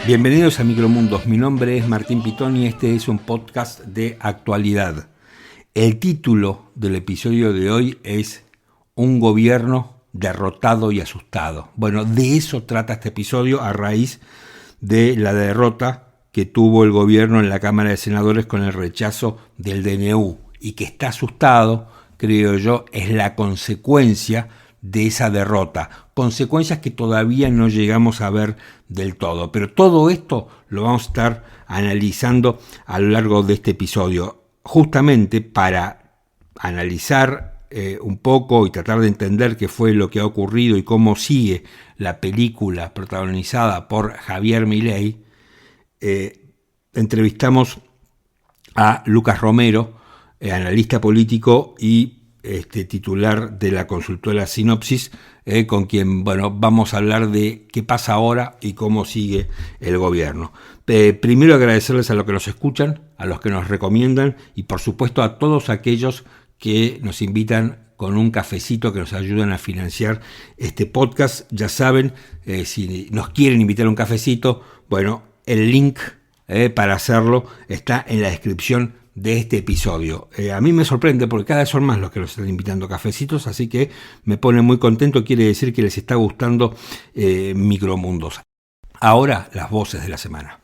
Bienvenidos a Micromundos, mi nombre es Martín Pitón y este es un podcast de actualidad. El título del episodio de hoy es Un gobierno derrotado y asustado. Bueno, de eso trata este episodio a raíz de la derrota que tuvo el gobierno en la Cámara de Senadores con el rechazo del DNU y que está asustado, creo yo, es la consecuencia de esa derrota, consecuencias que todavía no llegamos a ver del todo, pero todo esto lo vamos a estar analizando a lo largo de este episodio, justamente para analizar un poco y tratar de entender qué fue lo que ha ocurrido y cómo sigue la película protagonizada por Javier Milei. Entrevistamos a Lucas Romero, analista político y titular de la consultora Sinopsis, con quien vamos a hablar de qué pasa ahora y cómo sigue el gobierno. Primero agradecerles a los que nos escuchan, a los que nos recomiendan y por supuesto a todos aquellos que nos invitan con un cafecito, que nos ayudan a financiar este podcast. Ya saben, si nos quieren invitar a un cafecito, el link para hacerlo está en la descripción de este episodio. A mí me sorprende porque cada vez son más los que los están invitando a cafecitos, así que me pone muy contento, quiere decir que les está gustando Micromundos. Ahora las voces de la semana.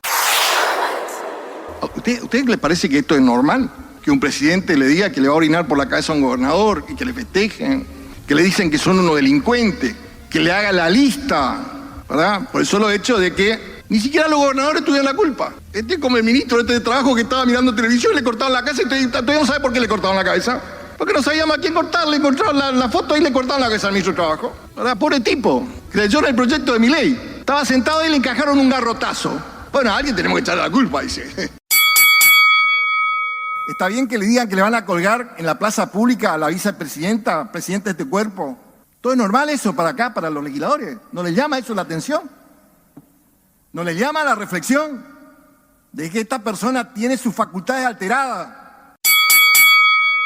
¿A usted le parece que esto es normal? Que un presidente le diga que le va a orinar por la cabeza a un gobernador y que le festejen, que le dicen que son unos delincuentes, que le haga la lista, ¿verdad? Por el solo hecho de que ni siquiera los gobernadores tuvieron la culpa. Este es como el ministro de Trabajo que estaba mirando televisión y le cortaban la cabeza y todavía no sabe por qué le cortaban la cabeza. Porque no sabíamos a quién cortar, le encontraron la foto y le cortaban la cabeza al ministro de Trabajo. ¿Verdad? Pobre tipo, creyó en el proyecto de Milei. Estaba sentado y le encajaron un garrotazo. Bueno, a alguien tenemos que echarle la culpa, dice. ¿Está bien que le digan que le van a colgar en la plaza pública a la vicepresidenta, presidenta de este cuerpo? ¿Todo es normal eso para acá, para los legisladores? ¿No les llama eso la atención? ¿No le llama la reflexión de que esta persona tiene sus facultades alteradas?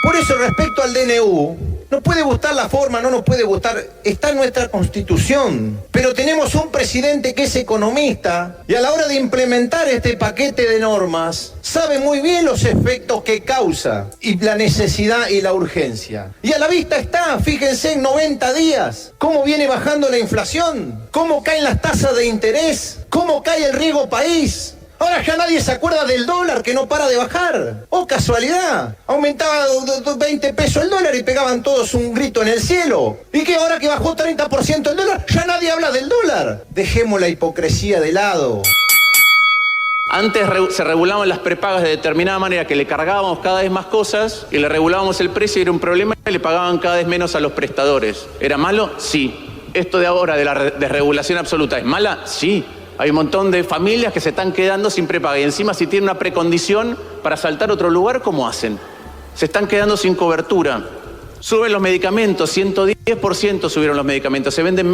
Por eso, respecto al DNU, no puede gustar la forma, no nos puede gustar, está en nuestra Constitución. Pero tenemos un presidente que es economista y a la hora de implementar este paquete de normas, sabe muy bien los efectos que causa y la necesidad y la urgencia. Y a la vista está, fíjense en 90 días, cómo viene bajando la inflación, cómo caen las tasas de interés, cómo cae el riesgo país. Ahora ya nadie se acuerda del dólar que no para de bajar. ¡Oh, casualidad! Aumentaba 20 pesos el dólar y pegaban todos un grito en el cielo. ¿Y qué? Ahora que bajó 30% el dólar, ya nadie habla del dólar. Dejemos la hipocresía de lado. Antes se regulaban las prepagas de determinada manera, que le cargábamos cada vez más cosas y le regulábamos el precio y era un problema y le pagaban cada vez menos a los prestadores. ¿Era malo? Sí. ¿Esto de ahora de la desregulación absoluta es mala? Sí. Hay un montón de familias que se están quedando sin prepaga y encima si tienen una precondición para saltar a otro lugar, ¿cómo hacen? Se están quedando sin cobertura. Suben los medicamentos, 110% subieron los medicamentos. Se venden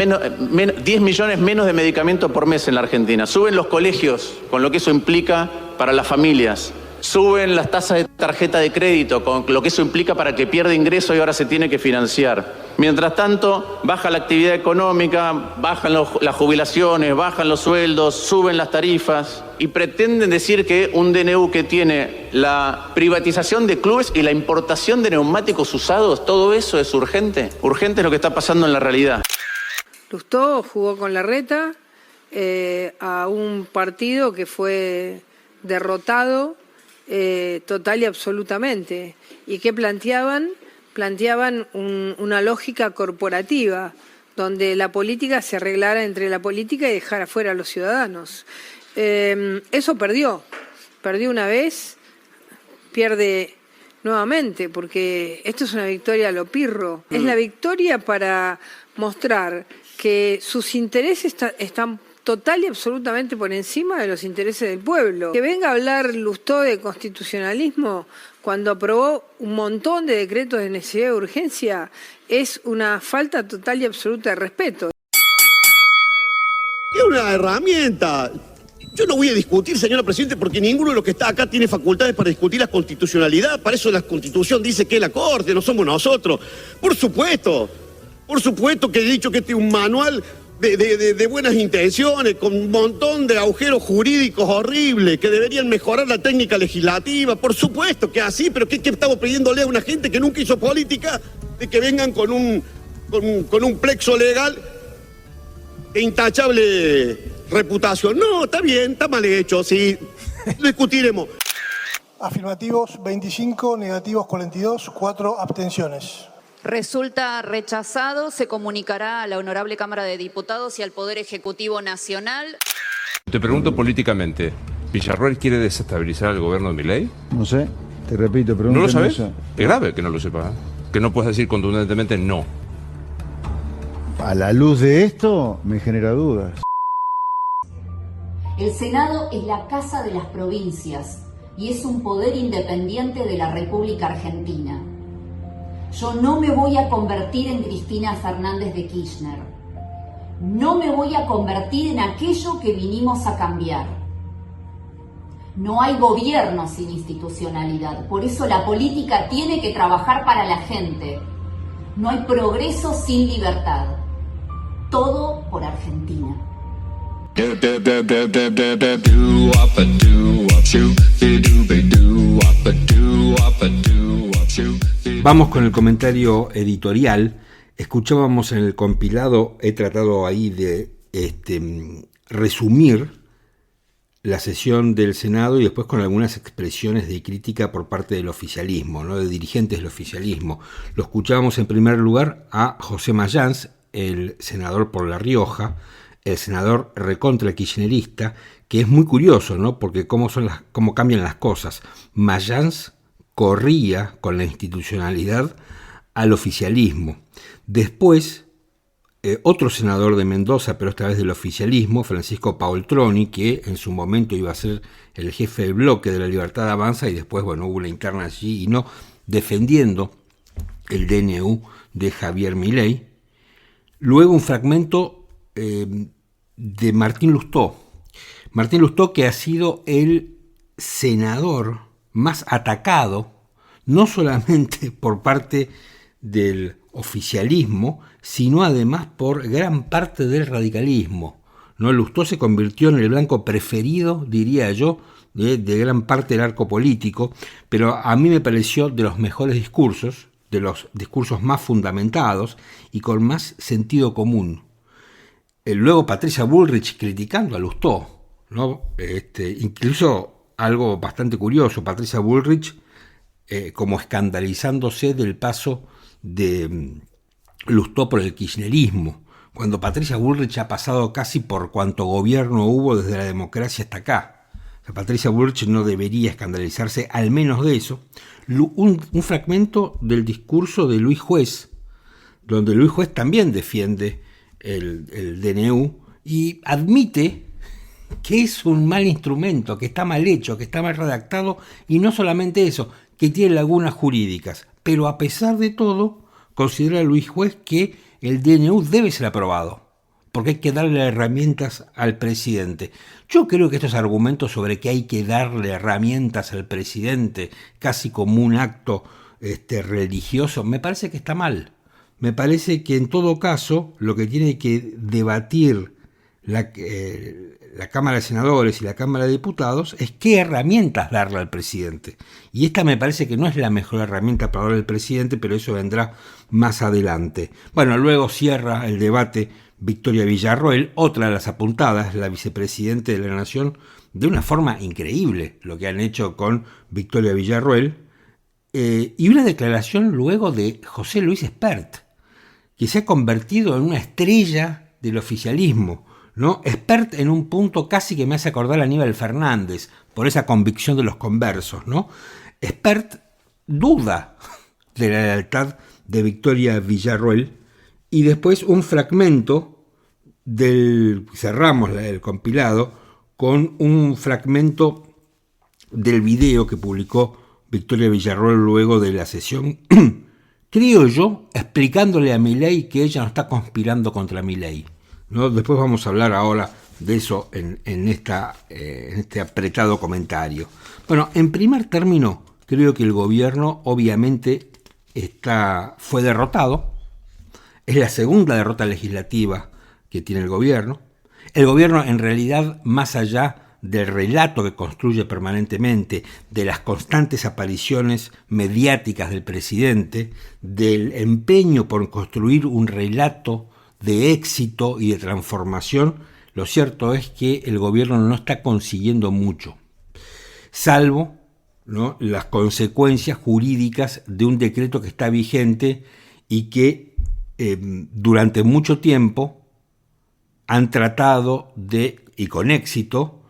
10 millones menos de medicamentos por mes en la Argentina. Suben los colegios, con lo que eso implica para las familias. Suben las tasas de tarjeta de crédito, con lo que eso implica para que pierda ingreso y ahora se tiene que financiar. Mientras tanto, baja la actividad económica, bajan las jubilaciones, bajan los sueldos, suben las tarifas y pretenden decir que un DNU que tiene la privatización de clubes y la importación de neumáticos usados, todo eso es urgente. Urgente es lo que está pasando en la realidad. Lustó jugó con Larreta a un partido que fue derrotado total y absolutamente. ¿Y qué planteaban? Planteaban una lógica corporativa, donde la política se arreglara entre la política y dejara fuera a los ciudadanos. Eso perdió una vez, pierde nuevamente, porque esto es una victoria a lo pirro. Es la victoria para mostrar que sus intereses están total y absolutamente por encima de los intereses del pueblo. Que venga a hablar Lustó de constitucionalismo cuando aprobó un montón de decretos de necesidad y urgencia es una falta total y absoluta de respeto. Es una herramienta. Yo no voy a discutir, señora Presidente, porque ninguno de los que está acá tiene facultades para discutir la constitucionalidad. Para eso la Constitución dice que es la Corte, no somos nosotros. Por supuesto que he dicho que este es un manual de buenas intenciones, con un montón de agujeros jurídicos horribles, que deberían mejorar la técnica legislativa. Por supuesto que así, pero ¿qué estamos pidiéndole a una gente que nunca hizo política de que vengan con un plexo legal de intachable reputación? No, está bien, está mal hecho, sí, lo discutiremos. Afirmativos 25, negativos 42, 4 abstenciones. Resulta rechazado. Se comunicará a la Honorable Cámara de Diputados y al Poder Ejecutivo Nacional. Te pregunto políticamente, ¿Villarroel quiere desestabilizar al gobierno de Milei? No sé, te repito, pregunto. ¿No lo sabes? Es grave que no lo sepas, ¿eh? Que no puedas decir contundentemente no. A la luz de esto, me genera dudas. El Senado es la casa de las provincias y es un poder independiente de la República Argentina. Yo no me voy a convertir en Cristina Fernández de Kirchner. No me voy a convertir en aquello que vinimos a cambiar. No hay gobierno sin institucionalidad, por eso la política tiene que trabajar para la gente. No hay progreso sin libertad. Todo por Argentina. Vamos con el comentario editorial. Escuchábamos en el compilado, he tratado ahí de resumir la sesión del Senado y después con algunas expresiones de crítica por parte del oficialismo, ¿no? De dirigentes del oficialismo. Lo escuchábamos en primer lugar a José Mayans, el senador por La Rioja, el senador recontra kirchnerista, que es muy curioso, ¿no? Porque cómo cambian las cosas. Mayans corría con la institucionalidad al oficialismo. Después, otro senador de Mendoza, pero esta vez del oficialismo, Francisco Paoltroni, que en su momento iba a ser el jefe del bloque de La Libertad Avanza, y después, hubo una interna allí y no, defendiendo el DNU de Javier Milei. Luego un fragmento de Martín Lustó. Martín Lustó, que ha sido el senador más atacado, no solamente por parte del oficialismo, sino además por gran parte del radicalismo, ¿no? Lustó se convirtió en el blanco preferido, diría yo, de gran parte del arco político, pero a mí me pareció de los mejores discursos, de los discursos más fundamentados y con más sentido común. Luego Patricia Bullrich criticando a Lustó, ¿no? Incluso algo bastante curioso, Patricia Bullrich como escandalizándose del paso de Lustó por el kirchnerismo, cuando Patricia Bullrich ha pasado casi por cuanto gobierno hubo desde la democracia hasta acá. O sea, Patricia Bullrich no debería escandalizarse, al menos de eso. Un fragmento del discurso de Luis Juez, donde Luis Juez también defiende el DNU y admite que es un mal instrumento, que está mal hecho, que está mal redactado, y no solamente eso, que tiene lagunas jurídicas. Pero a pesar de todo, considera Luis Juez que el DNU debe ser aprobado, porque hay que darle herramientas al presidente. Yo creo que estos argumentos sobre que hay que darle herramientas al presidente, casi como un acto religioso, me parece que está mal. Me parece que en todo caso lo que tiene que debatir la Cámara de Senadores y la Cámara de Diputados es qué herramientas darle al presidente. Y esta me parece que no es la mejor herramienta para darle al presidente, pero eso vendrá más adelante. Bueno, luego cierra el debate Victoria Villarroel, otra de las apuntadas, la vicepresidenta de la Nación, de una forma increíble lo que han hecho con Victoria Villarroel, y una declaración luego de José Luis Espert, que se ha convertido en una estrella del oficialismo, ¿no? Espert en un punto casi que me hace acordar a Aníbal Fernández, por esa convicción de los conversos, ¿no? Espert duda de la lealtad de Victoria Villarroel, y después un fragmento cerramos el compilado con un fragmento del video que publicó Victoria Villarroel luego de la sesión, creo yo, explicándole a Milei que ella no está conspirando contra Milei, ¿no? Después vamos a hablar ahora de eso en este apretado comentario. Bueno, en primer término, creo que el gobierno obviamente fue derrotado. Es la segunda derrota legislativa que tiene el gobierno. El gobierno, en realidad, más allá del relato que construye permanentemente, de las constantes apariciones mediáticas del presidente, del empeño por construir un relato de éxito y de transformación, lo cierto es que el gobierno no está consiguiendo mucho, salvo, ¿no?, las consecuencias jurídicas de un decreto que está vigente y que durante mucho tiempo han tratado de, y con éxito,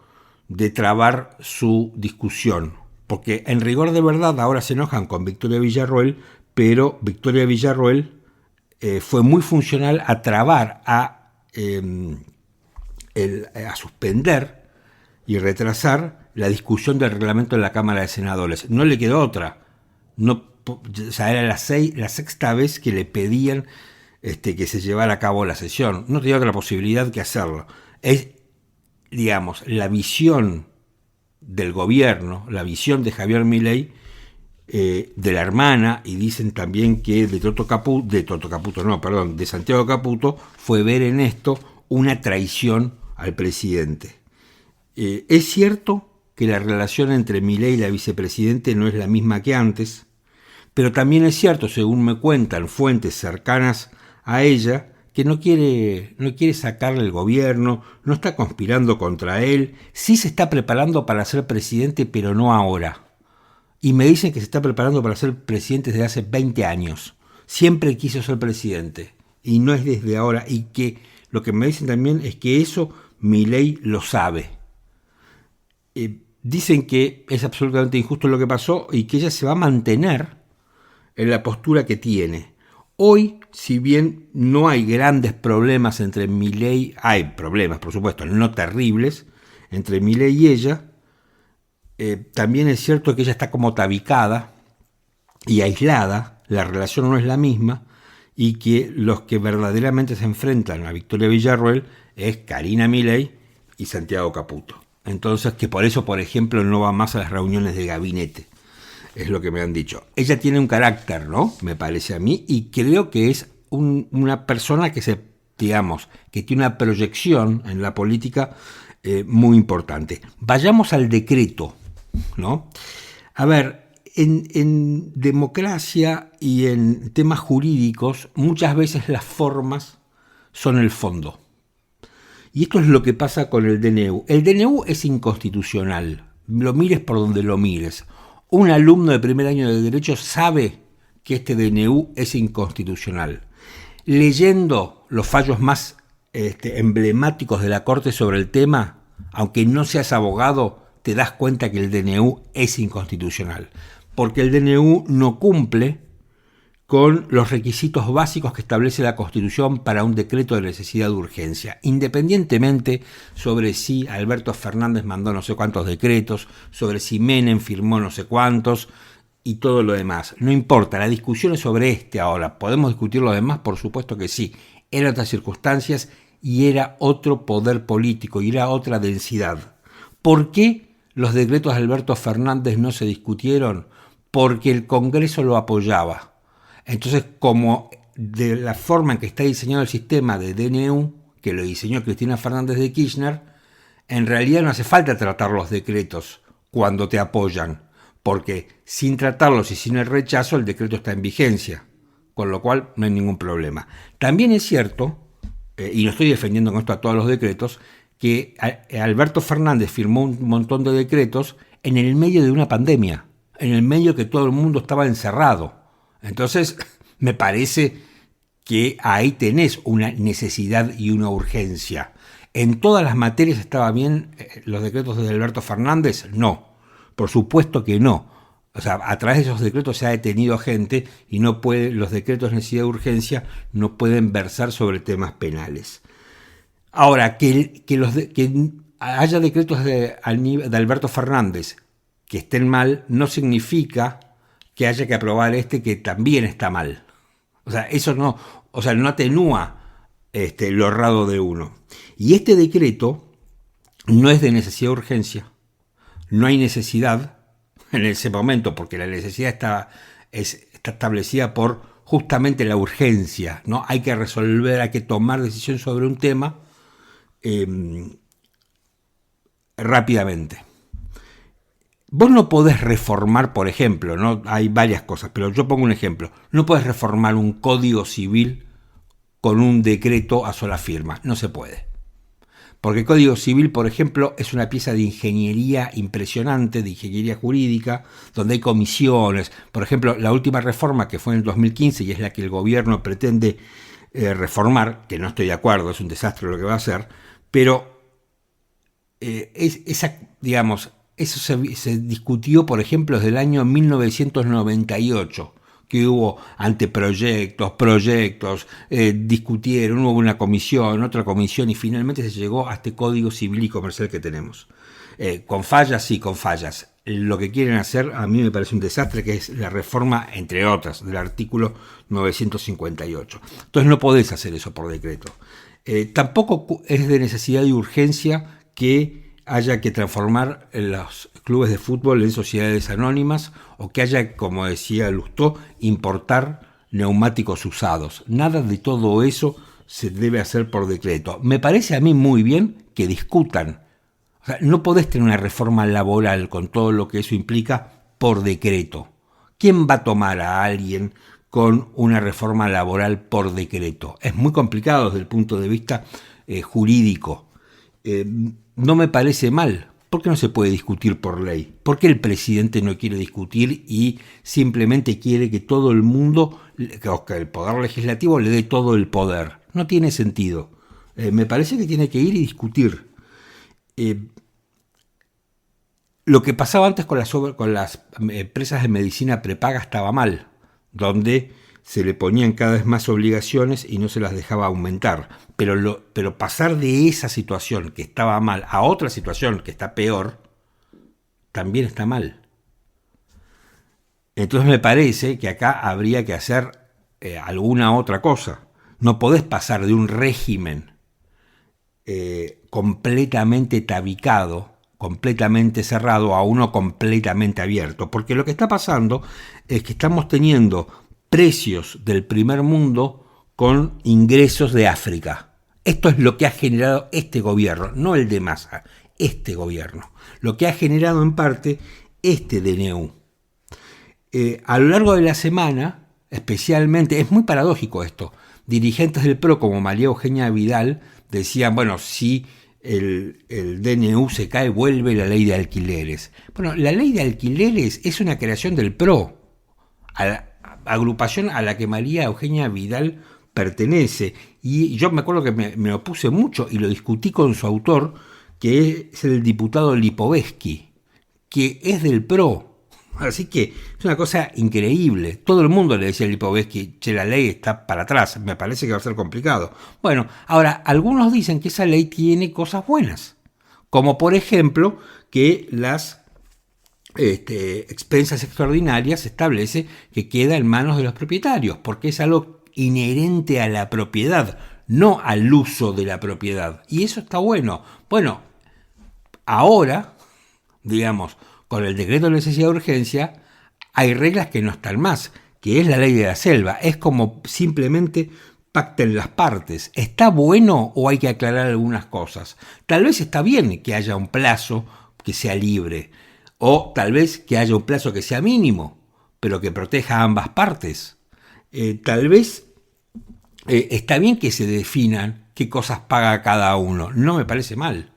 de trabar su discusión. Porque en rigor de verdad ahora se enojan con Victoria Villarroel, pero Victoria Villarroel fue muy funcional a trabar, a suspender y retrasar la discusión del reglamento en la Cámara de Senadores. No le quedó otra. No, o sea, era la sexta vez que le pedían que se llevara a cabo la sesión. No tenía otra posibilidad que hacerlo. Es, digamos, la visión del gobierno, la visión de Javier Milei, de la hermana, y dicen también que de Santiago Caputo, fue ver en esto una traición al presidente. Es cierto que la relación entre Milei y la vicepresidente no es la misma que antes, pero también es cierto, según me cuentan fuentes cercanas a ella, que no quiere sacarle el gobierno, no está conspirando contra él, sí se está preparando para ser presidente, pero no ahora. Y me dicen que se está preparando para ser presidente desde hace 20 años. Siempre quiso ser presidente, y no es desde ahora, y que lo que me dicen también es que eso Milei lo sabe. Dicen que es absolutamente injusto lo que pasó y que ella se va a mantener en la postura que tiene. Hoy, si bien no hay grandes problemas entre Milei, hay problemas, por supuesto, no terribles, entre Milei y ella, también es cierto que ella está como tabicada y aislada, la relación no es la misma, y que los que verdaderamente se enfrentan a Victoria Villarroel es Karina Milei y Santiago Caputo. Entonces, que por eso, por ejemplo, no va más a las reuniones de gabinete. Es lo que me han dicho. Ella tiene un carácter, ¿no? Me parece a mí, y creo que es una persona que que tiene una proyección en la política muy importante. Vayamos al decreto, ¿no? A ver, en democracia y en temas jurídicos, muchas veces las formas son el fondo. Y esto es lo que pasa con el DNU. El DNU es inconstitucional, lo mires por donde lo mires. Un alumno de primer año de Derecho sabe que este DNU es inconstitucional. Leyendo los fallos más emblemáticos de la Corte sobre el tema, aunque no seas abogado, te das cuenta que el DNU es inconstitucional. Porque el DNU no cumple con los requisitos básicos que establece la Constitución para un decreto de necesidad de urgencia, independientemente sobre si Alberto Fernández mandó no sé cuántos decretos, sobre si Menem firmó no sé cuántos y todo lo demás. No importa, la discusión es sobre ahora. ¿Podemos discutir lo demás? Por supuesto que sí. Eran otras circunstancias y era otro poder político y era otra densidad. ¿Por qué los decretos de Alberto Fernández no se discutieron? Porque el Congreso lo apoyaba. Entonces, como de la forma en que está diseñado el sistema de DNU, que lo diseñó Cristina Fernández de Kirchner, en realidad no hace falta tratar los decretos cuando te apoyan, porque sin tratarlos y sin el rechazo el decreto está en vigencia, con lo cual no hay ningún problema. También es cierto, y no estoy defendiendo con esto a todos los decretos, que Alberto Fernández firmó un montón de decretos en el medio de una pandemia, en el medio que todo el mundo estaba encerrado. Entonces, me parece que ahí tenés una necesidad y una urgencia. ¿En todas las materias estaba bien los decretos de Alberto Fernández? No, por supuesto que no. O sea, a través de esos decretos se ha detenido gente y los decretos de necesidad de urgencia no pueden versar sobre temas penales. Ahora, que haya decretos de Alberto Fernández que estén mal no significa que haya que aprobar que también está mal. O sea, eso no atenúa lo errado de uno. Y este decreto no es de necesidad de urgencia, no hay necesidad en ese momento, porque la necesidad está establecida por justamente la urgencia, ¿no? Hay que resolver, hay que tomar decisión sobre un tema rápidamente. Vos no podés reformar, por ejemplo, ¿no? Hay varias cosas, pero yo pongo un ejemplo. No podés reformar un código civil con un decreto a sola firma. No se puede. Porque el Código Civil, por ejemplo, es una pieza de ingeniería impresionante, de ingeniería jurídica, donde hay comisiones. Por ejemplo, la última reforma que fue en el 2015 y es la que el gobierno pretende reformar, que no estoy de acuerdo, es un desastre lo que va a hacer, pero eso se discutió, por ejemplo, desde el año 1998, que hubo proyectos, discutieron, hubo una comisión, otra comisión, y finalmente se llegó a este Código Civil y Comercial que tenemos. Con fallas, sí, con fallas. Lo que quieren hacer, a mí me parece un desastre, que es la reforma, entre otras, del artículo 958. Entonces no podés hacer eso por decreto. Tampoco es de necesidad y urgencia que haya que transformar los clubes de fútbol en sociedades anónimas o que haya, como decía Lustó, importar neumáticos usados. Nada de todo eso se debe hacer por decreto. Me parece a mí muy bien que discutan. O sea, no podés tener una reforma laboral con todo lo que eso implica por decreto. ¿Quién va a tomar a alguien con una reforma laboral por decreto? Es muy complicado desde el punto de vista jurídico. No me parece mal. ¿Por qué no se puede discutir por ley? ¿Por qué el presidente no quiere discutir y simplemente quiere que todo el mundo, que el poder legislativo le dé todo el poder? No tiene sentido. Me parece que tiene que ir y discutir. Lo que pasaba antes con las empresas de medicina prepaga estaba mal, donde se le ponían cada vez más obligaciones y no se las dejaba aumentar. Pero pasar de esa situación que estaba mal a otra situación que está peor, también está mal. Entonces me parece que acá habría que hacer alguna otra cosa. No podés pasar de un régimen completamente tabicado, completamente cerrado, a uno completamente abierto. Porque lo que está pasando es que estamos teniendo precios del primer mundo con ingresos de África. Esto es lo que ha generado este gobierno, no el de Massa, este gobierno. Lo que ha generado en parte este DNU. A lo largo de la semana, especialmente, es muy paradójico esto, dirigentes del PRO como María Eugenia Vidal decían, bueno, si el DNU se cae, vuelve la ley de alquileres. Bueno, la ley de alquileres es una creación del PRO, agrupación a la que María Eugenia Vidal pertenece, y yo me acuerdo que me opuse mucho y lo discutí con su autor, que es el diputado Lipovetsky, que es del PRO. Así que es una cosa increíble. Todo el mundo le decía a Lipovetsky, che, la ley está para atrás, me parece que va a ser complicado. Bueno, ahora, algunos dicen que esa ley tiene cosas buenas, como por ejemplo que las expensas extraordinarias establece que queda en manos de los propietarios, porque es algo inherente a la propiedad, no al uso de la propiedad. Y eso está bueno. Bueno, ahora, digamos, con el decreto de necesidad de urgencia, hay reglas que no están más, que es la ley de la selva. Es como simplemente pacten las partes. ¿Está bueno o hay que aclarar algunas cosas? Tal vez está bien que haya un plazo que sea libre, o tal vez que haya un plazo que sea mínimo, pero que proteja a ambas partes. Tal vez está bien que se definan qué cosas paga cada uno. No me parece mal,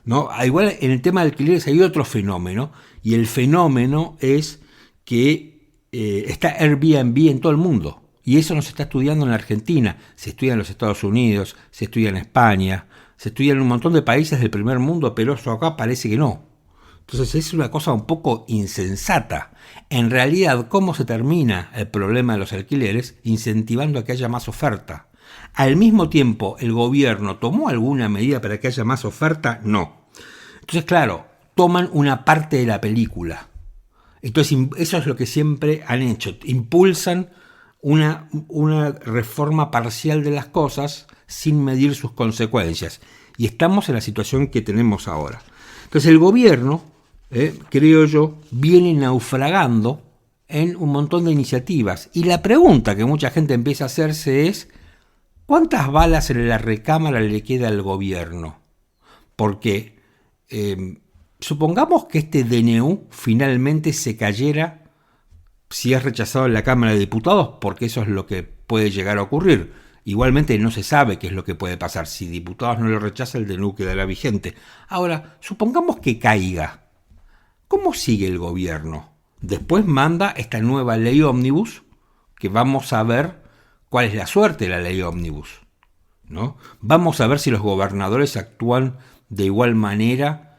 ¿no? Igual en el tema de alquileres hay otro fenómeno, y el fenómeno es que está Airbnb en todo el mundo, y eso no se está estudiando en la Argentina. Se estudia en los Estados Unidos, se estudia en España, se estudia en un montón de países del primer mundo, pero eso acá parece que no. Entonces es una cosa un poco insensata. En realidad, ¿cómo se termina el problema de los alquileres? Incentivando a que haya más oferta. Al mismo tiempo, ¿el gobierno tomó alguna medida para que haya más oferta? No. Entonces, claro, toman una parte de la película. Entonces, eso es lo que siempre han hecho. Impulsan una reforma parcial de las cosas sin medir sus consecuencias. Y estamos en la situación que tenemos ahora. Entonces, el gobierno, creo yo, viene naufragando en un montón de iniciativas. Y la pregunta que mucha gente empieza a hacerse es, ¿cuántas balas en la recámara le queda al gobierno? Porque supongamos que este DNU finalmente se cayera si es rechazado en la Cámara de Diputados, porque eso es lo que puede llegar a ocurrir. Igualmente no se sabe qué es lo que puede pasar. Si diputados no lo rechazan, el DNU quedará vigente. Ahora, supongamos que caiga. ¿Cómo sigue el gobierno? Después manda esta nueva ley ómnibus, que vamos a ver cuál es la suerte de la ley ómnibus, ¿no? Vamos a ver si los gobernadores actúan de igual manera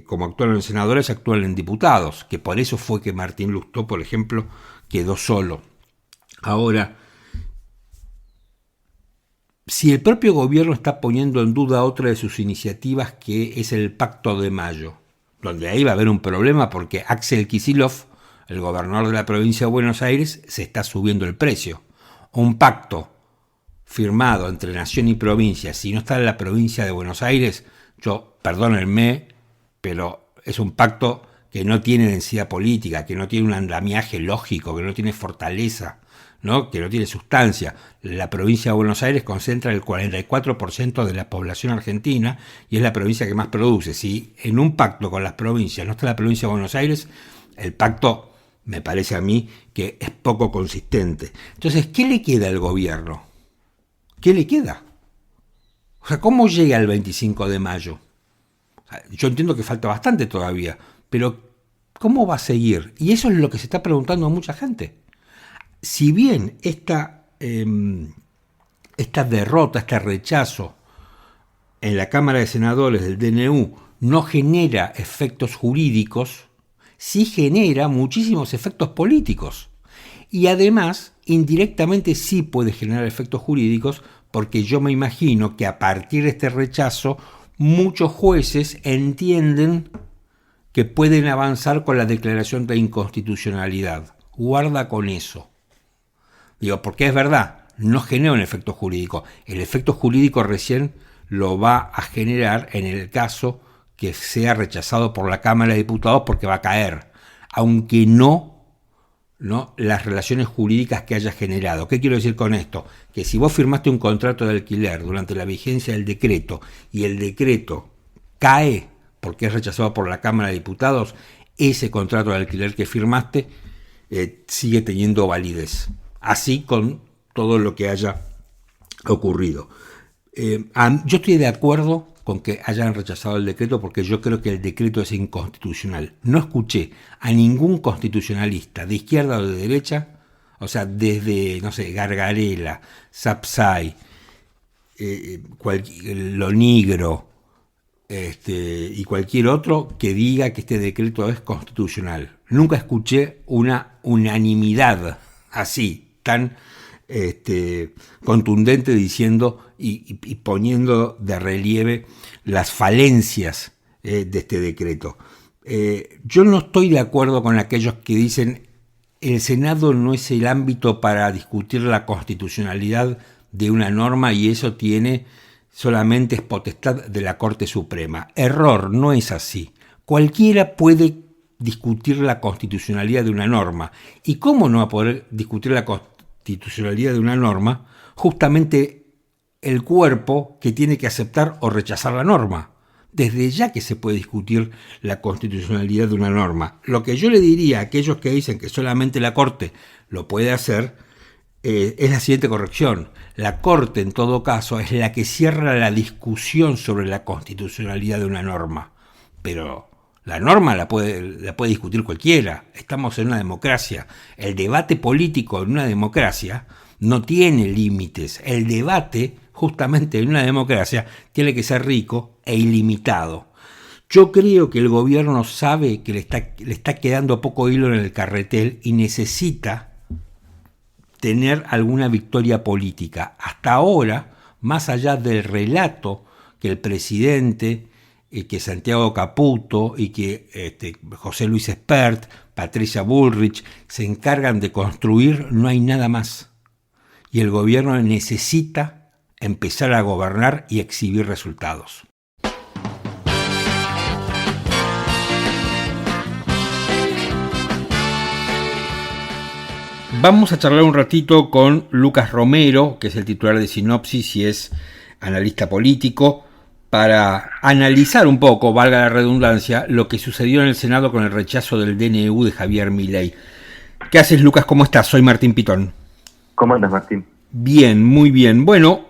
como actúan en senadores, actúan en diputados, que por eso fue que Martín Lustó, por ejemplo, quedó solo. Ahora, si el propio gobierno está poniendo en duda otra de sus iniciativas, que es el Pacto de Mayo, donde ahí va a haber un problema porque Axel Kicillof, el gobernador de la provincia de Buenos Aires, se está subiendo el precio. Un pacto firmado entre nación y provincia, si no está en la provincia de Buenos Aires, perdónenme, pero es un pacto que no tiene densidad política, que no tiene un andamiaje lógico, que no tiene fortaleza, ¿no? Que no tiene sustancia. La provincia de Buenos Aires concentra el 44% de la población argentina y es la provincia que más produce. Si en un pacto con las provincias no está la provincia de Buenos Aires, el pacto me parece a mí que es poco consistente. Entonces, ¿qué le queda al gobierno? ¿Qué le queda? O sea, ¿cómo llega el 25 de mayo? O sea, yo entiendo que falta bastante todavía, pero ¿cómo va a seguir? Y eso es lo que se está preguntando a mucha gente. Si bien esta derrota, este rechazo en la Cámara de Senadores del DNU no genera efectos jurídicos, sí genera muchísimos efectos políticos. Y además, indirectamente sí puede generar efectos jurídicos, porque yo me imagino que a partir de este rechazo, muchos jueces entienden que pueden avanzar con la declaración de inconstitucionalidad. Guarda con eso. Digo, porque es verdad, no genera un efecto jurídico. El efecto jurídico recién lo va a generar en el caso que sea rechazado por la Cámara de Diputados, porque va a caer, aunque no las relaciones jurídicas que haya generado. ¿Qué quiero decir con esto? Que si vos firmaste un contrato de alquiler durante la vigencia del decreto y el decreto cae porque es rechazado por la Cámara de Diputados, ese contrato de alquiler que firmaste sigue teniendo validez. Así con todo lo que haya ocurrido. Yo estoy de acuerdo con que hayan rechazado el decreto, porque yo creo que el decreto es inconstitucional. No escuché a ningún constitucionalista de izquierda o de derecha, o sea, desde, Gargarella, Sapsay, Lo Nigro, y cualquier otro que diga que este decreto es constitucional. Nunca escuché una unanimidad así, tan contundente, diciendo y poniendo de relieve las falencias de este decreto. Yo no estoy de acuerdo con aquellos que dicen el Senado no es el ámbito para discutir la constitucionalidad de una norma y eso solamente es potestad de la Corte Suprema. Error, no es así. Cualquiera puede discutir la constitucionalidad de una norma. ¿Y cómo no va a poder discutir la constitucionalidad de una norma? Justamente el cuerpo que tiene que aceptar o rechazar la norma. Desde ya que se puede discutir la constitucionalidad de una norma. Lo que yo le diría a aquellos que dicen que solamente la Corte lo puede hacer es la siguiente corrección. La Corte, en todo caso, es la que cierra la discusión sobre la constitucionalidad de una norma. Pero la norma la puede discutir cualquiera. Estamos en una democracia. El debate político en una democracia no tiene límites. El debate, justamente en una democracia, tiene que ser rico e ilimitado. Yo creo que el gobierno sabe que le está quedando poco hilo en el carretel y necesita tener alguna victoria política. Hasta ahora, más allá del relato que el presidente, que Santiago Caputo y que José Luis Espert, Patricia Bullrich se encargan de construir, no hay nada más. Y el gobierno necesita empezar a gobernar y exhibir resultados. Vamos a charlar un ratito con Lucas Romero, que es el titular de Sinopsis y es analista político, para analizar un poco, valga la redundancia, lo que sucedió en el Senado con el rechazo del DNU de Javier Milei. ¿Qué haces, Lucas? ¿Cómo estás? Soy Martín Pitón. ¿Cómo andas, Martín? Bien, muy bien. Bueno,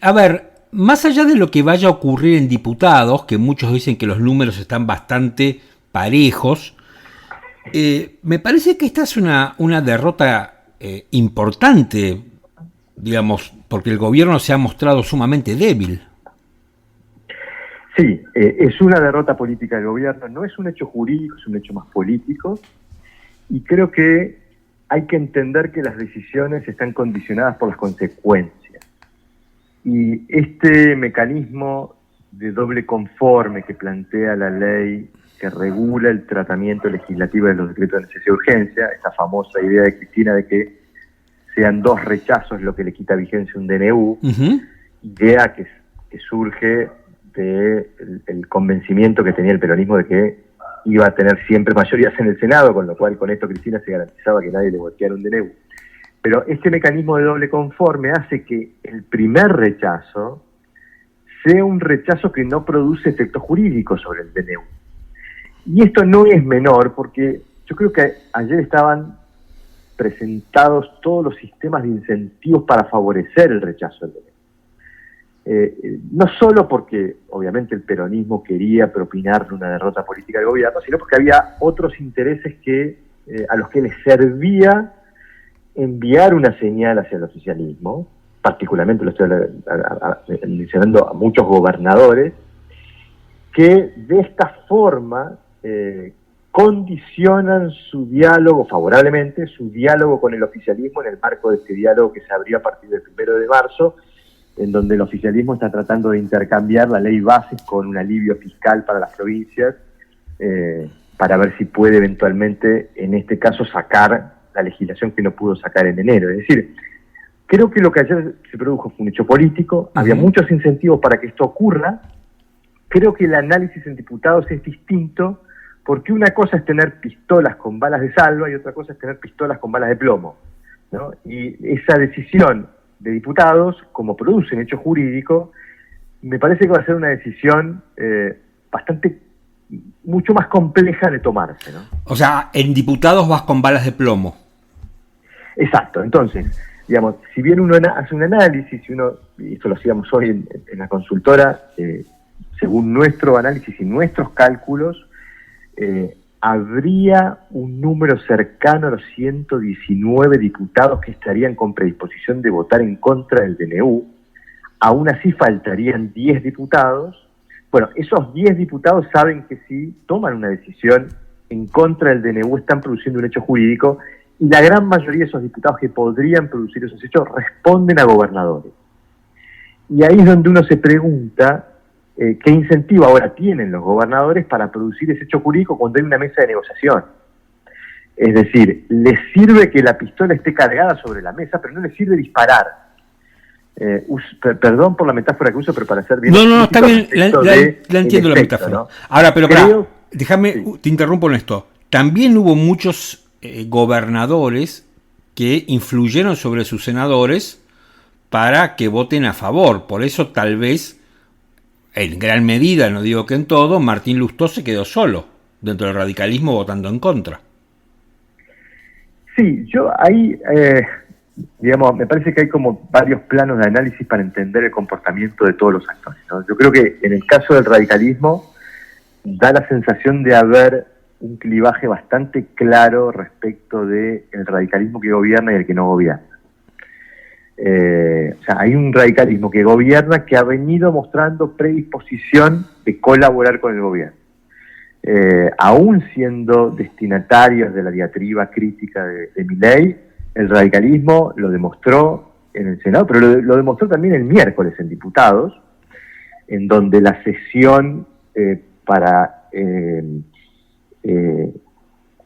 a ver, más allá de lo que vaya a ocurrir en diputados, que muchos dicen que los números están bastante parejos, me parece que esta es una derrota importante, digamos, porque el gobierno se ha mostrado sumamente débil. Sí, es una derrota política del gobierno, no es un hecho jurídico, es un hecho más político, y creo que hay que entender que las decisiones están condicionadas por las consecuencias. Y este mecanismo de doble conforme que plantea la ley que regula el tratamiento legislativo de los decretos de necesidad y urgencia, esta famosa idea de Cristina de que sean 2 rechazos lo que le quita vigencia a un DNU, idea que surge del convencimiento que tenía el peronismo de que iba a tener siempre mayorías en el Senado, con lo cual con esto Cristina se garantizaba que nadie le volteara un DNU. Pero este mecanismo de doble conforme hace que el primer rechazo sea un rechazo que no produce efectos jurídicos sobre el DNU. Y esto no es menor porque yo creo que ayer estaban presentados todos los sistemas de incentivos para favorecer el rechazo del DNU. No solo porque obviamente el peronismo quería propinarle una derrota política al gobierno, sino porque había otros intereses a los que les servía enviar una señal hacia el oficialismo, particularmente lo estoy mencionando a muchos gobernadores, que de esta forma condicionan su diálogo, favorablemente, su diálogo con el oficialismo en el marco de este diálogo que se abrió a partir del 1 de marzo, en donde el oficialismo está tratando de intercambiar la ley bases con un alivio fiscal para las provincias, para ver si puede eventualmente, en este caso, sacar la legislación que no pudo sacar en enero. Es decir, creo que lo que ayer se produjo fue un hecho político, había muchos incentivos para que esto ocurra. Creo que el análisis en diputados es distinto, porque una cosa es tener pistolas con balas de salva y otra cosa es tener pistolas con balas de plomo, ¿no? Y esa decisión de diputados, como produce un hecho jurídico, me parece que va a ser una decisión mucho más compleja de tomarse, ¿no? O sea, en diputados vas con balas de plomo. Exacto. Entonces, digamos, si bien uno hace un análisis, y esto lo hacíamos hoy en la consultora, según nuestro análisis y nuestros cálculos, habría un número cercano a los 119 diputados que estarían con predisposición de votar en contra del DNU. Aún así faltarían 10 diputados. Bueno, esos 10 diputados saben que si toman una decisión en contra del DNU están produciendo un hecho jurídico, y la gran mayoría de esos diputados que podrían producir esos hechos responden a gobernadores. Y ahí es donde uno se pregunta qué incentivo ahora tienen los gobernadores para producir ese hecho jurídico cuando hay una mesa de negociación. Es decir, les sirve que la pistola esté cargada sobre la mesa, pero no les sirve disparar. Perdón por la metáfora que uso, pero para ser bien... No, está bien, la entiendo la metáfora. ¿No? Ahora, pero déjame, te interrumpo en esto. También hubo muchos gobernadores que influyeron sobre sus senadores para que voten a favor. Por eso tal vez, en gran medida, no digo que en todo, Martín Lustó se quedó solo dentro del radicalismo votando en contra. Sí, yo ahí, digamos, me parece que hay como varios planos de análisis para entender el comportamiento de todos los actores, ¿no? Yo creo que en el caso del radicalismo da la sensación de haber un clivaje bastante claro respecto del radicalismo que gobierna y el que no gobierna. O sea, hay un radicalismo que gobierna que ha venido mostrando predisposición de colaborar con el gobierno. Aún siendo destinatarios de la diatriba crítica de Milei, el radicalismo lo demostró en el Senado, pero lo demostró también el miércoles en diputados, en donde la sesión para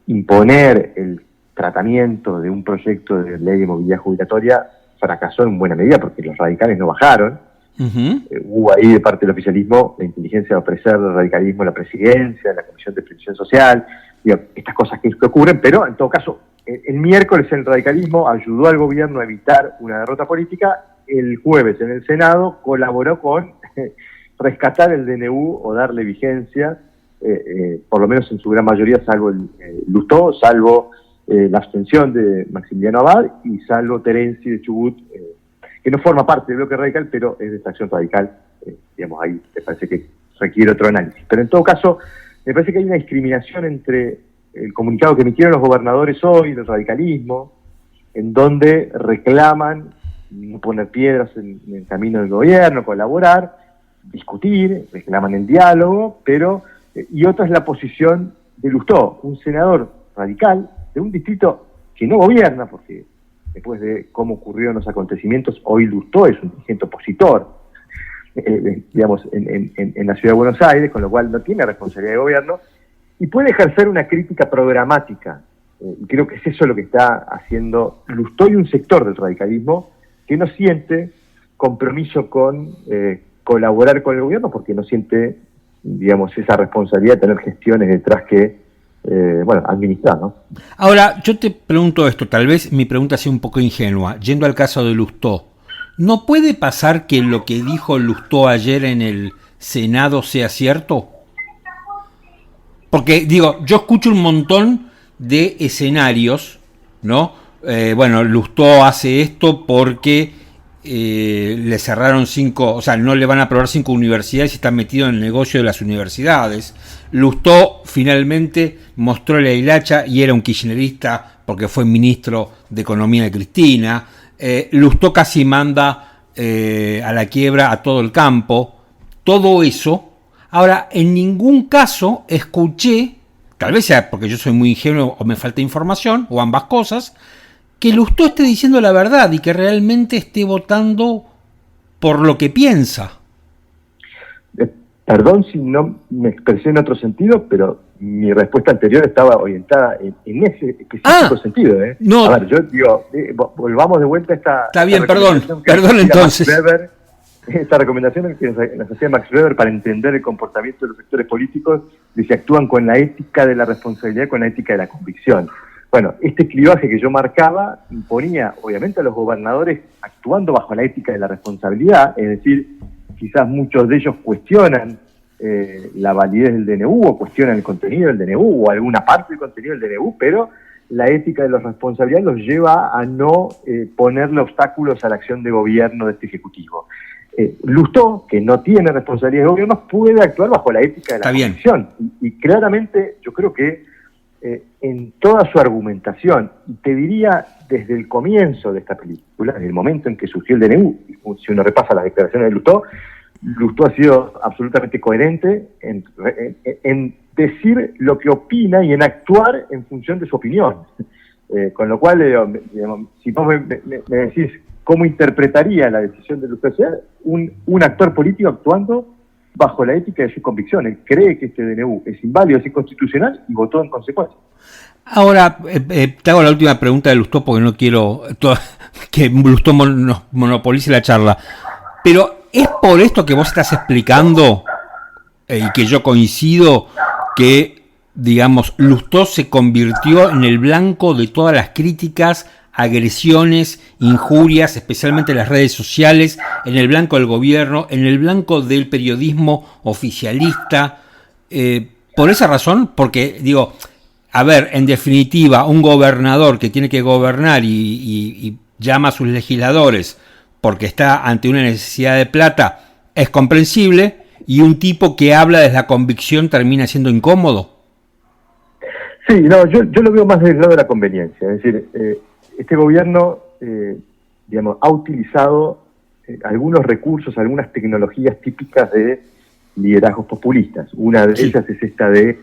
imponer el tratamiento de un proyecto de ley de movilidad jubilatoria fracasó en buena medida porque los radicales no bajaron. Hubo ahí de parte del oficialismo la inteligencia de ofrecer el radicalismo a la presidencia, a la Comisión de Previsión Social, estas cosas que ocurren, pero en todo caso, el miércoles el radicalismo ayudó al gobierno a evitar una derrota política, el jueves en el Senado colaboró con rescatar el DNU o darle vigencia, por lo menos en su gran mayoría, salvo el Lustó, salvo la abstención de Maximiliano Abad y salvo Terenzi de Chubut, que no forma parte del bloque radical, pero es de esta acción radical. Ahí me parece que requiere otro análisis. Pero en todo caso, me parece que hay una discriminación entre el comunicado que emitieron los gobernadores hoy del radicalismo, en donde reclaman no poner piedras en el camino del gobierno, colaborar, discutir, reclaman el diálogo, pero y otra es la posición de Lustó, un senador radical de un distrito que no gobierna, porque después de cómo ocurrieron los acontecimientos, hoy Lustó es un dirigente opositor, en la ciudad de Buenos Aires, con lo cual no tiene responsabilidad de gobierno, y puede ejercer una crítica programática, y creo que es eso lo que está haciendo Lustó y un sector del radicalismo que no siente compromiso con colaborar con el gobierno, porque no siente, esa responsabilidad de tener gestiones detrás que, administrar, ¿no? Ahora, yo te pregunto esto, tal vez mi pregunta sea un poco ingenua, yendo al caso de Lustó. ¿No puede pasar que lo que dijo Lustó ayer en el Senado sea cierto? Porque, yo escucho un montón de escenarios, ¿no? Lustó hace esto porque le cerraron 5, no le van a aprobar 5 universidades y está metido en el negocio de las universidades. Lustó finalmente mostró la hilacha y era un kirchnerista porque fue ministro de Economía de Cristina. Lustó casi manda a la quiebra a todo el campo. Todo eso. Ahora, en ningún caso escuché, tal vez sea porque yo soy muy ingenuo o me falta información, o ambas cosas, que Lustó esté diciendo la verdad y que realmente esté votando por lo que piensa. Perdón si no me expresé en otro sentido, pero mi respuesta anterior estaba orientada en ese específico sentido. No. A ver, yo digo, volvamos de vuelta a esta... Está bien, perdón entonces. Esta recomendación que nos hacía Max Weber para entender el comportamiento de los sectores políticos, de si actúan con la ética de la responsabilidad, con la ética de la convicción. Bueno, este clivaje que yo marcaba imponía, obviamente, a los gobernadores actuando bajo la ética de la responsabilidad, es decir, quizás muchos de ellos cuestionan la validez del DNU o cuestionan el contenido del DNU o alguna parte del contenido del DNU, pero la ética de la responsabilidad los lleva a no ponerle obstáculos a la acción de gobierno de este Ejecutivo. Lustó, que no tiene responsabilidad de gobierno, puede actuar bajo la ética de la convicción. Y claramente yo creo que en toda su argumentación, y te diría desde el comienzo de esta película, en el momento en que surgió el DNU, si uno repasa las declaraciones de Lustó ha sido absolutamente coherente en decir lo que opina y en actuar en función de su opinión. Con lo cual, si vos me decís cómo interpretaría la decisión de Lustó, un actor político actuando bajo la ética de sus convicciones. Cree que este DNU es inválido, es inconstitucional y votó en consecuencia. Ahora, te hago la última pregunta de Lustó porque no quiero que Lustó nos monopolice la charla. Pero ¿es por esto que vos estás explicando y que yo coincido que, Lustó se convirtió en el blanco de todas las críticas, agresiones, injurias, especialmente en las redes sociales, en el blanco del gobierno, en el blanco del periodismo oficialista? Por esa razón, porque, en definitiva, un gobernador que tiene que gobernar y llama a sus legisladores porque está ante una necesidad de plata, es comprensible, y un tipo que habla desde la convicción termina siendo incómodo. Sí, no, yo lo veo más del lado de la conveniencia. Es decir, este gobierno, ha utilizado algunos recursos, algunas tecnologías típicas de liderazgos populistas. Una de ellas es esta de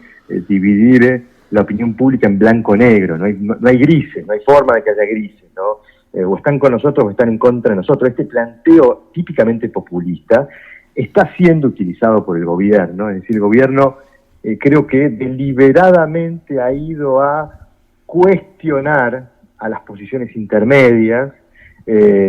dividir la opinión pública en blanco-negro. No hay grises, no hay forma de que haya grises, ¿no? O están con nosotros o están en contra de nosotros. Este planteo típicamente populista está siendo utilizado por el gobierno. Es decir, el gobierno creo que deliberadamente ha ido a cuestionar a las posiciones intermedias,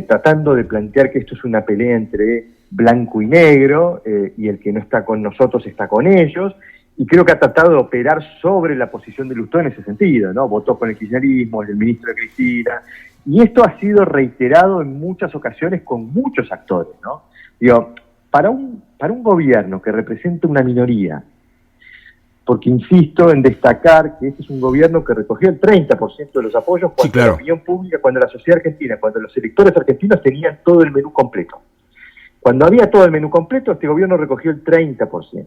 tratando de plantear que esto es una pelea entre blanco y negro, y el que no está con nosotros está con ellos, y creo que ha tratado de operar sobre la posición de Lustó en ese sentido, ¿no? Votó con el kirchnerismo, el ministro de Cristina, y esto ha sido reiterado en muchas ocasiones con muchos actores, ¿no? Digo, para un gobierno que representa una minoría, porque insisto en destacar que este es un gobierno que recogió el 30% de los apoyos cuando la opinión pública, cuando la sociedad argentina, cuando los electores argentinos tenían todo el menú completo. Cuando había todo el menú completo, este gobierno recogió el 30%.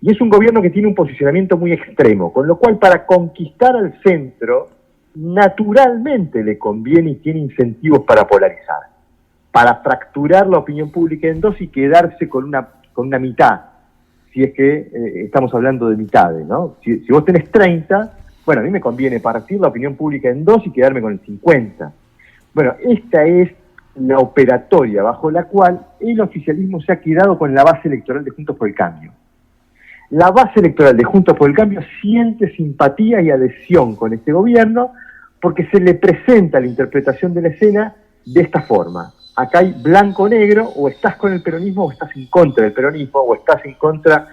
Y es un gobierno que tiene un posicionamiento muy extremo, con lo cual para conquistar al centro, naturalmente le conviene y tiene incentivos para polarizar, para fracturar la opinión pública en dos y quedarse con una mitad, si es que estamos hablando de mitades, ¿no? Si vos tenés 30, bueno, a mí me conviene partir la opinión pública en dos y quedarme con el 50. Bueno, esta es la operatoria bajo la cual el oficialismo se ha quedado con la base electoral de Juntos por el Cambio. La base electoral de Juntos por el Cambio siente simpatía y adhesión con este gobierno porque se le presenta la interpretación de la escena de esta forma. Acá hay blanco-negro, o estás con el peronismo o estás en contra del peronismo, o estás en contra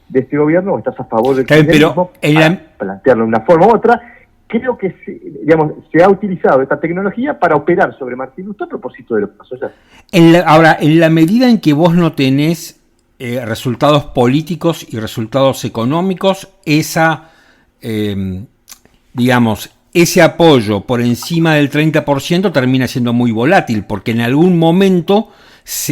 de este gobierno o estás a favor del kirchnerismo, para plantearlo de una forma u otra. Creo que se ha utilizado esta tecnología para operar sobre Martín Lustó a propósito de lo que pasó ayer. Ahora, en la medida en que vos no tenés resultados políticos y resultados económicos, ese apoyo por encima del 30% termina siendo muy volátil, porque en algún momento,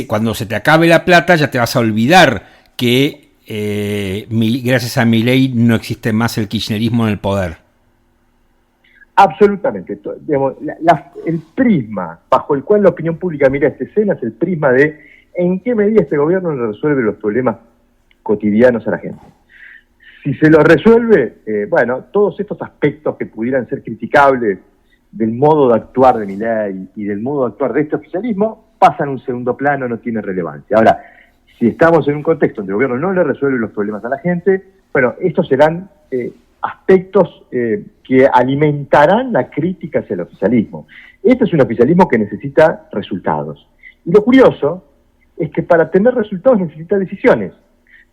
cuando se te acabe la plata, ya te vas a olvidar que gracias a Milei no existe más el kirchnerismo en el poder. Absolutamente. El prisma bajo el cual la opinión pública mira esta escena es el prisma de en qué medida este gobierno le resuelve los problemas cotidianos a la gente. Si se lo resuelve, todos estos aspectos que pudieran ser criticables del modo de actuar de Milei y del modo de actuar de este oficialismo, pasan a un segundo plano, no tiene relevancia. Ahora, si estamos en un contexto donde el gobierno no le resuelve los problemas a la gente, estos serán aspectos que alimentarán la crítica hacia el oficialismo. Este es un oficialismo que necesita resultados. Y lo curioso es que para tener resultados necesita decisiones.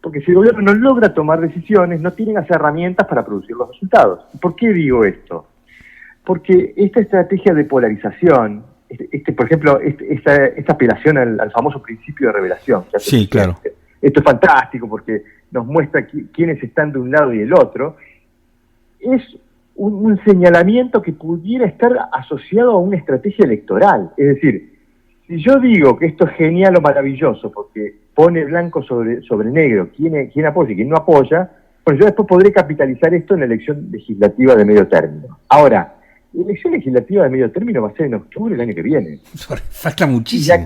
Porque si el gobierno no logra tomar decisiones, no tienen las herramientas para producir los resultados. ¿Por qué digo esto? Porque esta estrategia de polarización, por ejemplo, esta apelación al famoso principio de revelación. Sí, claro. Esto es fantástico porque nos muestra quiénes están de un lado y del otro. Es un señalamiento que pudiera estar asociado a una estrategia electoral. Es decir, si yo digo que esto es genial o maravilloso porque pone blanco sobre negro quién apoya y quién no apoya, yo después podré capitalizar esto en la elección legislativa de medio término. Ahora, la elección legislativa de medio término va a ser en octubre del año que viene. Falta muchísimo. Y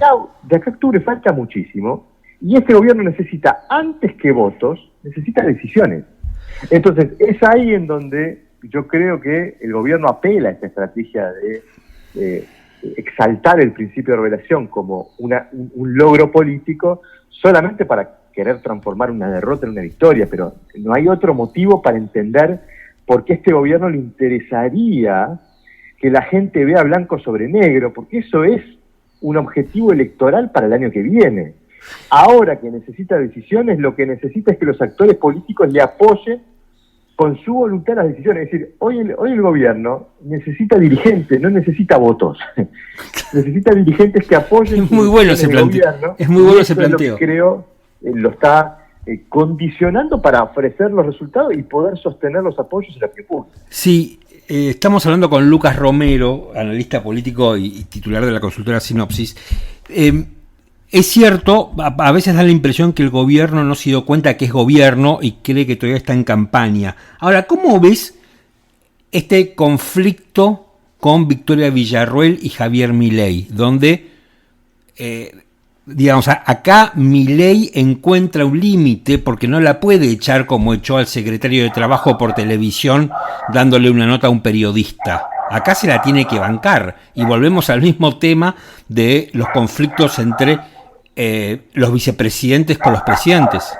de acá a octubre falta muchísimo, y este gobierno necesita, antes que votos, necesita decisiones. Entonces, es ahí en donde yo creo que el gobierno apela a esta estrategia de exaltar el principio de revelación como un logro político solamente para querer transformar una derrota en una victoria, pero no hay otro motivo para entender por qué a este gobierno le interesaría que la gente vea blanco sobre negro, porque eso es un objetivo electoral para el año que viene. Ahora que necesita decisiones, lo que necesita es que los actores políticos le apoyen con su voluntad las decisiones. Es decir, hoy el gobierno necesita dirigentes, no necesita votos. Necesita dirigentes que apoyen. Es muy bueno ese planteo. Es muy bueno ese planteo. Lo que creo lo está condicionando para ofrecer los resultados y poder sostener los apoyos en la opinión pública. Sí, estamos hablando con Lucas Romero, analista político y titular de la consultora Sinopsis. Es cierto, a veces da la impresión que el gobierno no se dio cuenta que es gobierno y cree que todavía está en campaña. Ahora, ¿cómo ves este conflicto con Victoria Villarruel y Javier Milei? Donde, acá Milei encuentra un límite porque no la puede echar como echó al secretario de Trabajo por televisión dándole una nota a un periodista. Acá se la tiene que bancar. Y volvemos al mismo tema de los conflictos entre los vicepresidentes con los presidentes.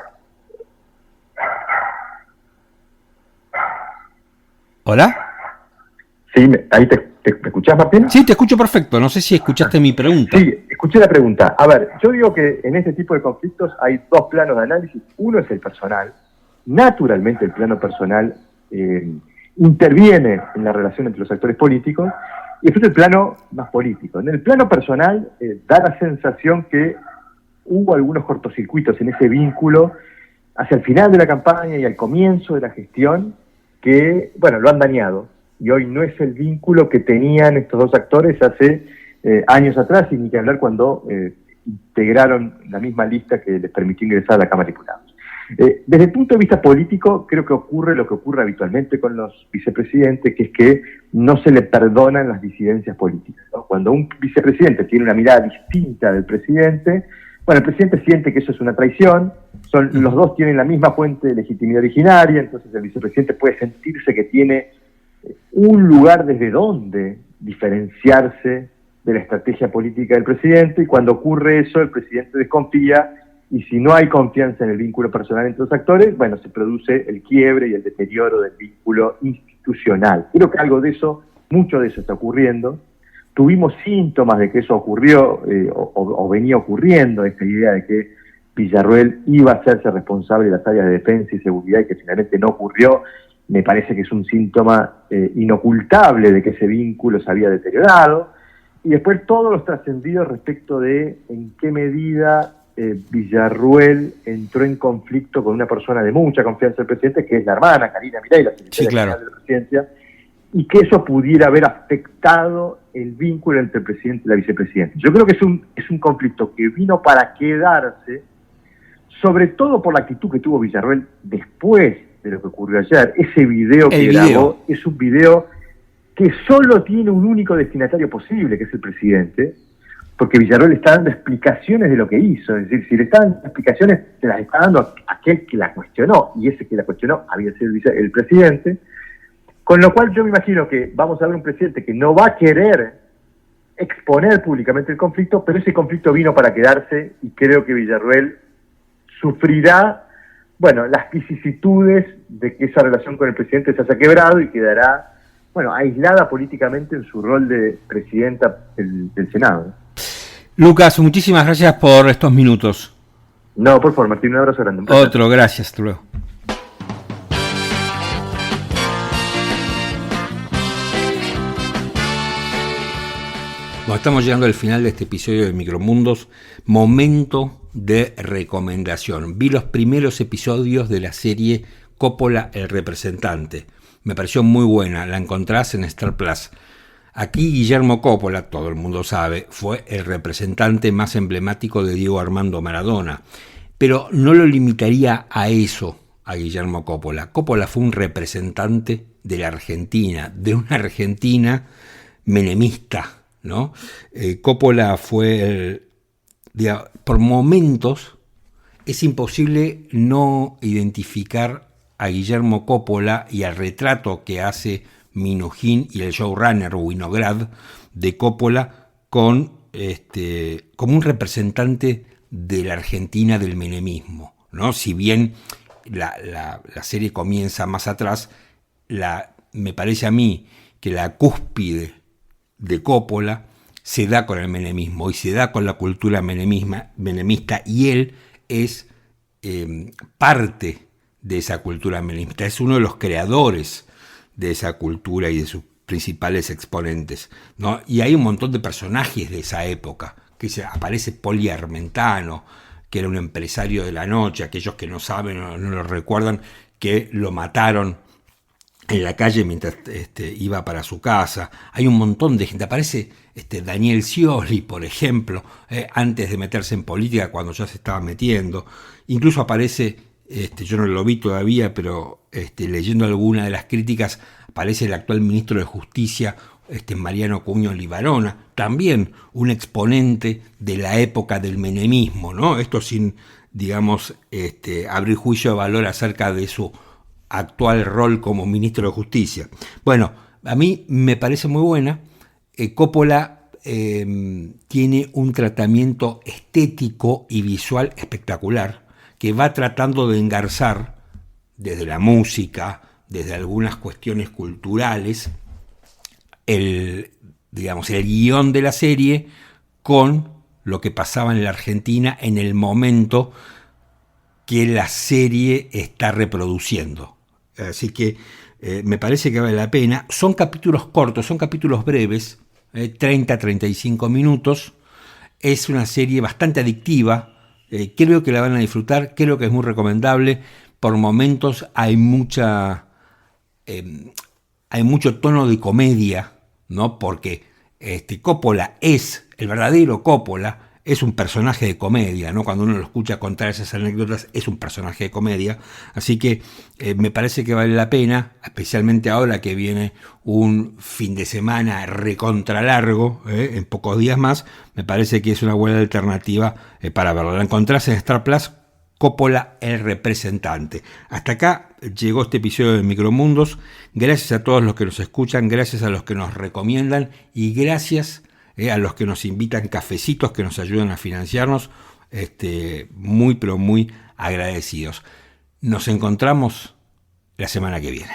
¿Hola? Sí, ahí ¿te escuchás, Martín? Sí, te escucho perfecto. No sé si escuchaste mi pregunta. Sí, escuché la pregunta. A ver, yo digo que en este tipo de conflictos hay dos planos de análisis. Uno es el personal, naturalmente el plano personal interviene en la relación entre los actores políticos, y después el plano más político. En el plano personal da la sensación que hubo algunos cortocircuitos en ese vínculo hacia el final de la campaña y al comienzo de la gestión que, bueno, lo han dañado, y hoy no es el vínculo que tenían estos dos actores hace años atrás, y ni que hablar cuando integraron la misma lista que les permitió ingresar a la Cámara de Diputados. Desde el punto de vista político, creo que ocurre lo que ocurre habitualmente con los vicepresidentes, que es que no se le perdonan las disidencias políticas, ¿no? Cuando un vicepresidente tiene una mirada distinta del presidente, bueno, el presidente siente que eso es una traición, los dos tienen la misma fuente de legitimidad originaria, entonces el vicepresidente puede sentirse que tiene un lugar desde donde diferenciarse de la estrategia política del presidente, y cuando ocurre eso, el presidente desconfía, y si no hay confianza en el vínculo personal entre los actores, bueno, se produce el quiebre y el deterioro del vínculo institucional. Creo que algo de eso, mucho de eso está ocurriendo. Tuvimos síntomas de que eso ocurrió, o venía ocurriendo, esta idea de que Villarruel iba a hacerse responsable de las áreas de defensa y seguridad, y que finalmente no ocurrió. Me parece que es un síntoma inocultable de que ese vínculo se había deteriorado. Y después todos los trascendidos respecto de en qué medida Villarruel entró en conflicto con una persona de mucha confianza del presidente, que es la hermana Karina Milei, la secretaria general de la presidencia, y que eso pudiera haber afectado el vínculo entre el presidente y la vicepresidenta. Yo creo que es un conflicto que vino para quedarse, sobre todo por la actitud que tuvo Villarruel después de lo que ocurrió ayer. Ese video que grabó es un video que solo tiene un único destinatario posible, que es el presidente, porque Villarruel está dando explicaciones de lo que hizo. Es decir, si le está dando explicaciones, se las está dando a aquel que la cuestionó, y ese que la cuestionó había sido el presidente. Con lo cual yo me imagino que vamos a ver un presidente que no va a querer exponer públicamente el conflicto, pero ese conflicto vino para quedarse, y creo que Villarruel sufrirá, bueno, las vicisitudes de que esa relación con el presidente se haya quebrado y quedará, bueno, aislada políticamente en su rol de presidenta del Senado. Lucas, muchísimas gracias por estos minutos. No, por favor, Martín, un abrazo grande. Otro, gracias, hasta luego. Bueno, estamos llegando al final de este episodio de Micromundos. Momento de recomendación. Vi los primeros episodios de la serie Coppola, el representante. Me pareció muy buena, la encontrás en Star Plus. Aquí Guillermo Coppola, todo el mundo sabe, fue el representante más emblemático de Diego Armando Maradona. Pero no lo limitaría a eso, a Guillermo Coppola. Coppola fue un representante de la Argentina, de una Argentina menemista, ¿no? Coppola fue, por momentos, es imposible no identificar a Guillermo Coppola y al retrato que hace Minujín y el showrunner Winograd de Coppola como un representante de la Argentina del menemismo, ¿no? Si bien la serie comienza más atrás, me parece a mí que la cúspide de Coppola se da con el menemismo y se da con la cultura menemista, y él es parte de esa cultura menemista, es uno de los creadores de esa cultura y de sus principales exponentes, ¿no? Y hay un montón de personajes de esa época, que aparece Poli Armentano, que era un empresario de la noche, aquellos que no saben o no lo recuerdan, que lo mataron en la calle mientras iba para su casa. Hay un montón de gente, aparece Daniel Scioli, por ejemplo, antes de meterse en política, cuando ya se estaba metiendo. Incluso aparece, yo no lo vi todavía, pero leyendo alguna de las críticas, aparece el actual ministro de Justicia, Mariano Cuño Libarona, también un exponente de la época del menemismo, ¿no? Esto sin, digamos, abrir juicio de valor acerca de su actual rol como ministro de Justicia. Bueno, a mí me parece muy buena. Coppola tiene un tratamiento estético y visual espectacular, que va tratando de engarzar desde la música, desde algunas cuestiones culturales, el guión de la serie con lo que pasaba en la Argentina en el momento que la serie está reproduciendo. Así que me parece que vale la pena. Son capítulos cortos, son capítulos breves, 30-35 minutos. Es una serie bastante adictiva. Creo que la van a disfrutar, creo que es muy recomendable. Por momentos hay mucho tono de comedia, ¿no? Porque Coppola es, el verdadero Coppola, es un personaje de comedia, ¿no? Cuando uno lo escucha contar esas anécdotas, es un personaje de comedia. Así que me parece que vale la pena, especialmente ahora que viene un fin de semana recontra largo, en pocos días más. Me parece que es una buena alternativa para verlo. La encontrás en Star Plus, Coppola, el representante. Hasta acá llegó este episodio de Micromundos. Gracias a todos los que nos escuchan, gracias a los que nos recomiendan y gracias a los que nos invitan cafecitos que nos ayudan a financiarnos, muy pero muy agradecidos. Nos encontramos la semana que viene.